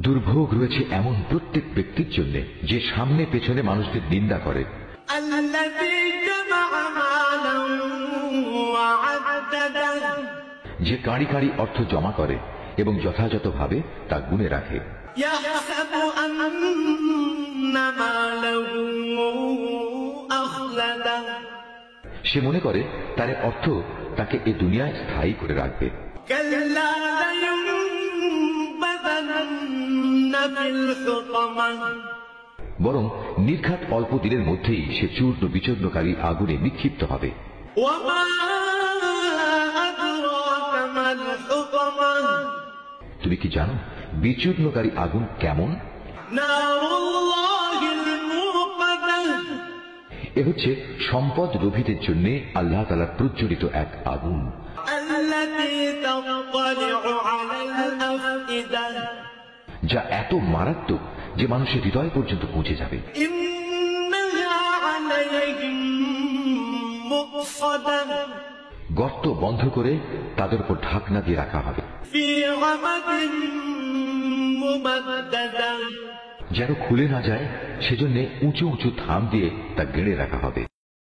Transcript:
দুর্ভোগ রয়েছে এমন প্রত্যেক ব্যক্তির জন্য যে সামনে পেছনে মানুষদের নিন্দা করে, যে কাঁড়ি কাঁড়ি অর্থ জমা করে এবং যথাযথভাবে তা গুণে রাখে। সে মনে করে তার অর্থ তাকে এ দুনিয়ায় স্থায়ী করে রাখবে। বরং নির্ঘাত অল্প দিনের মধ্যেই সে চূর্ণ বিচূর্ণকারী আগুনে নিক্ষিপ্ত হবে। তুমি কি জানো বিচূর্ণকারী আগুন কেমন? এ হচ্ছে সম্পদ লোভীদের জন্য আল্লাহ তাআলার প্রজ্বলিত এক আগুন, যা এত মারাত্মক যে মানুষের হৃদয় পর্যন্ত পৌঁছে যাবে। গর্ত বন্ধ করে তাদের উপর ঢাকনা দিয়ে রাখা হবে, যেন খুলে না যায় সেজন্য উঁচু উঁচু থাম দিয়ে তা গেড়ে রাখা হবে।